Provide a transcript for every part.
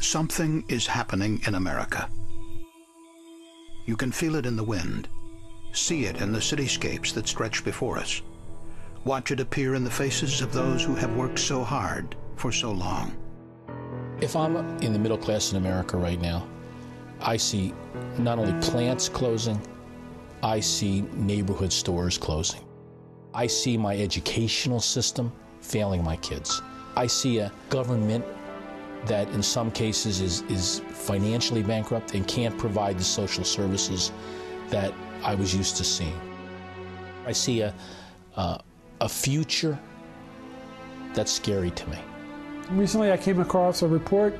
Something is happening in America. You can feel it in the wind, see it in the cityscapes that stretch before us, watch it appear in the faces of those who have worked so hard for so long. If I'm in the middle class in America right now, I see not only plants closing, I see neighborhood stores closing. I see my educational system failing my kids. I see a government that in some cases is financially bankrupt and can't provide the social services that I was used to seeing. I see a future that's scary to me. Recently I came across a report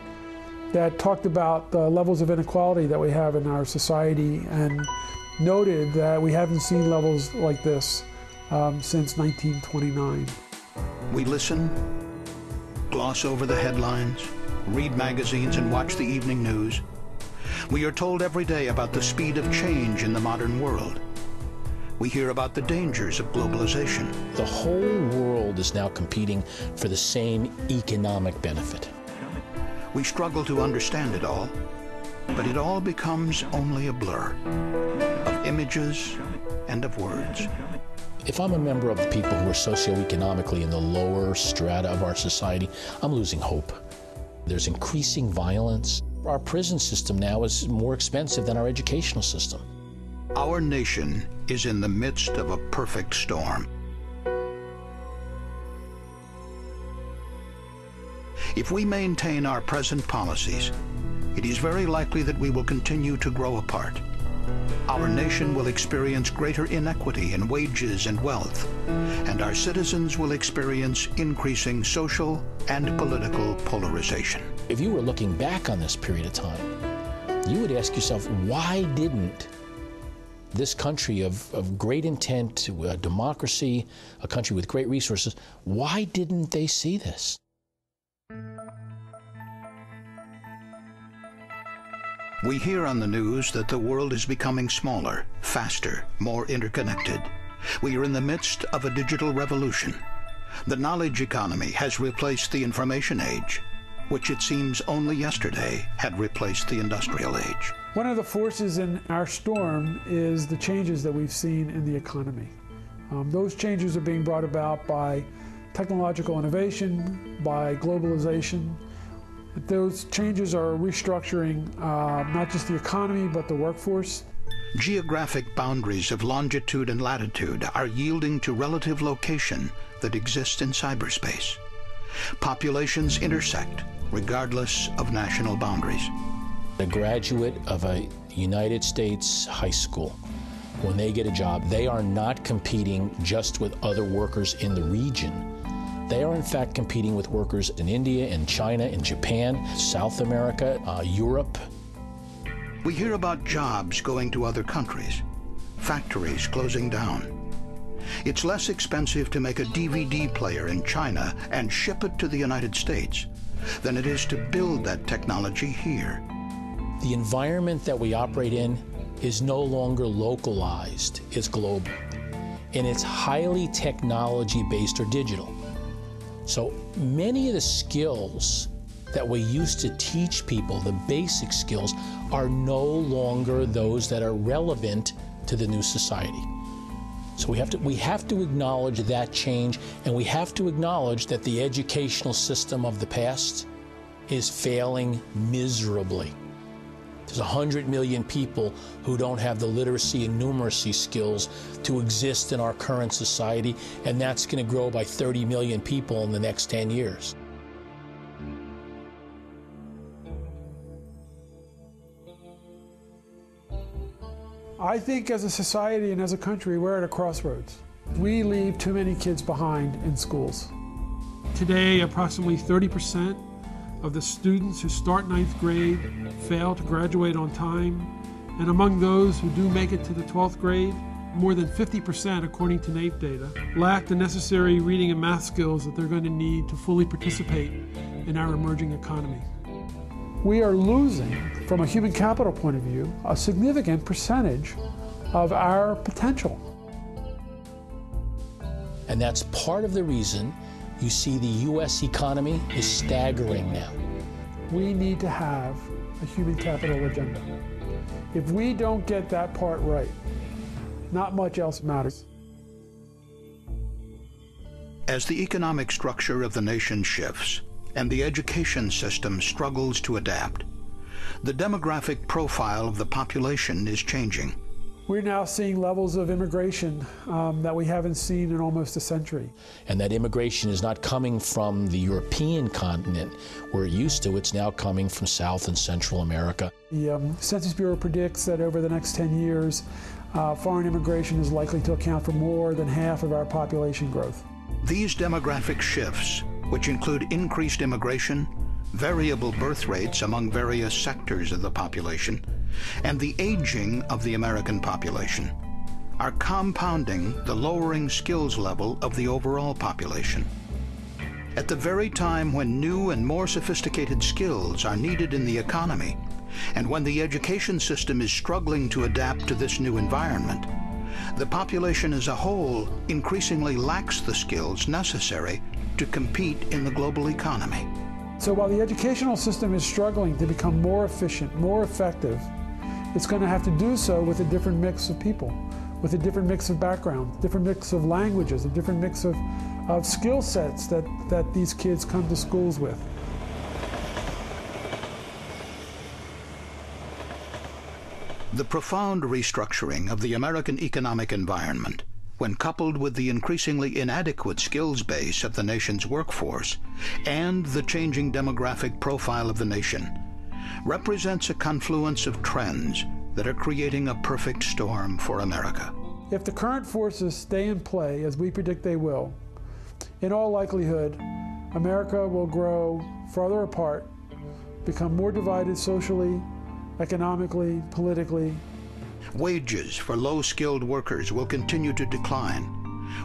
that talked about the levels of inequality that we have in our society and noted that we haven't seen levels like this since 1929. We listen, gloss over the headlines, read magazines and watch the evening news. We are told every day about the speed of change in the modern world. We hear about the dangers of globalization. The whole world is now competing for the same economic benefit. We struggle to understand it all, but it all becomes only a blur of images and of words. If I'm a member of the people who are socioeconomically in the lower strata of our society, I'm losing hope. There's increasing violence. Our prison system now is more expensive than our educational system. Our nation is in the midst of a perfect storm. If we maintain our present policies, it is very likely that we will continue to grow apart. Our nation will experience greater inequity in wages and wealth, and our citizens will experience increasing social and political polarization. If you were looking back on this period of time, you would ask yourself, why didn't this country of great intent, a democracy, a country with great resources, why didn't they see this? We hear on the news that the world is becoming smaller, faster, more interconnected. We are in the midst of a digital revolution. The knowledge economy has replaced the information age, which it seems only yesterday had replaced the industrial age. One of the forces in our storm is the changes that we've seen in the economy. Those changes are being brought about by technological innovation, by globalization. Those changes are restructuring not just the economy, but the workforce. Geographic boundaries of longitude and latitude are yielding to relative location that exists in cyberspace. Populations intersect regardless of national boundaries. A graduate of a United States high school, when they get a job, they are not competing just with other workers in the region. They are in fact competing with workers in India, in China, in Japan, South America, Europe. We hear about jobs going to other countries, factories closing down. It's less expensive to make a DVD player in China and ship it to the United States than it is to build that technology here. The environment that we operate in is no longer localized, it's global. And it's highly technology-based or digital. So many of the skills that we used to teach people, the basic skills, are no longer those that are relevant to the new society. So we have to acknowledge that change, and we have to acknowledge that the educational system of the past is failing miserably. There's 100 million people who don't have the literacy and numeracy skills to exist in our current society, and that's going to grow by 30 million people in the next 10 years. I think as a society and as a country, we're at a crossroads. We leave too many kids behind in schools. Today, approximately 30% of the students who start 9th grade fail to graduate on time. And among those who do make it to the 12th grade, more than 50%, according to NAEP data, lack the necessary reading and math skills that they're going to need to fully participate in our emerging economy. We are losing, from a human capital point of view, a significant percentage of our potential. And that's part of the reason you see the U.S. economy is staggering now. we need to have a human capital agenda. If we don't get that part right, not much else matters. As the economic structure of the nation shifts and the education system struggles to adapt, the demographic profile of the population is changing. We're now seeing levels of immigration that we haven't seen in almost a century. And that immigration is not coming from the European continent where it used to. It's now coming from South and Central America. The Census Bureau predicts that over the next 10 years, foreign immigration is likely to account for more than half of our population growth. These demographic shifts, which include increased immigration, variable birth rates among various sectors of the population, and the aging of the American population, are compounding the lowering skills level of the overall population. At the very time when new and more sophisticated skills are needed in the economy, and when the education system is struggling to adapt to this new environment, the population as a whole increasingly lacks the skills necessary to compete in the global economy. So while the educational system is struggling to become more efficient, more effective, it's going to have to do so with a different mix of people, with a different mix of backgrounds, different mix of languages, a different mix of skill sets that these kids come to schools with. The profound restructuring of the American economic environment, when coupled with the increasingly inadequate skills base of the nation's workforce and the changing demographic profile of the nation, represents a confluence of trends that are creating a perfect storm for America. If the current forces stay in play, as we predict they will, in all likelihood, America will grow farther apart, become more divided socially, economically, politically. Wages for low-skilled workers will continue to decline,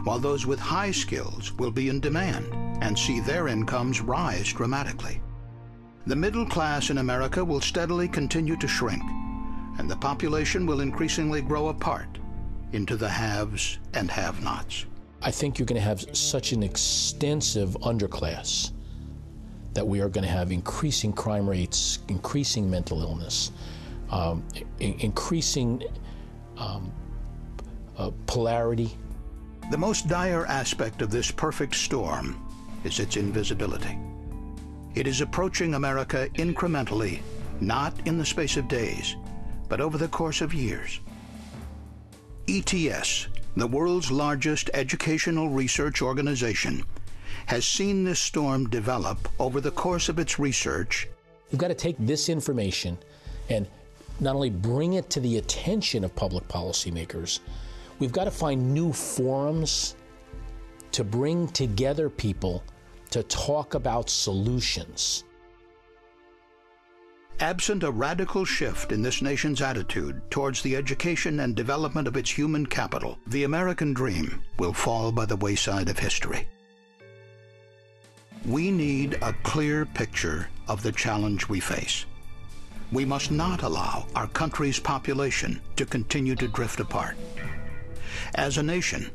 while those with high skills will be in demand and see their incomes rise dramatically. The middle class in America will steadily continue to shrink, and the population will increasingly grow apart into the haves and have-nots. I think you're going to have such an extensive underclass that we are going to have increasing crime rates, increasing mental illness, increasing polarity. The most dire aspect of this perfect storm is its invisibility. It is approaching America incrementally, not in the space of days, but over the course of years. ETS, the world's largest educational research organization, has seen this storm develop over the course of its research. We've got to take this information and not only bring it to the attention of public policymakers, we've got to find new forums to bring together people to talk about solutions. Absent a radical shift in this nation's attitude towards the education and development of its human capital, the American dream will fall by the wayside of history. We need a clear picture of the challenge we face. We must not allow our country's population to continue to drift apart. As a nation,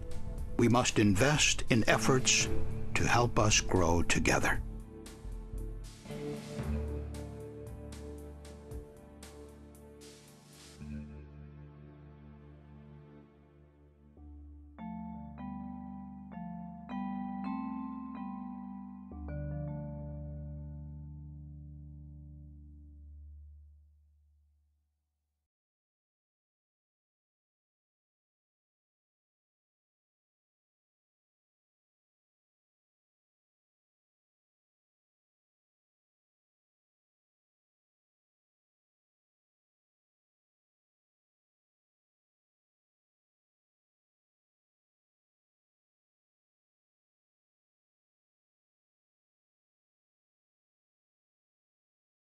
we must invest in efforts to help us grow together.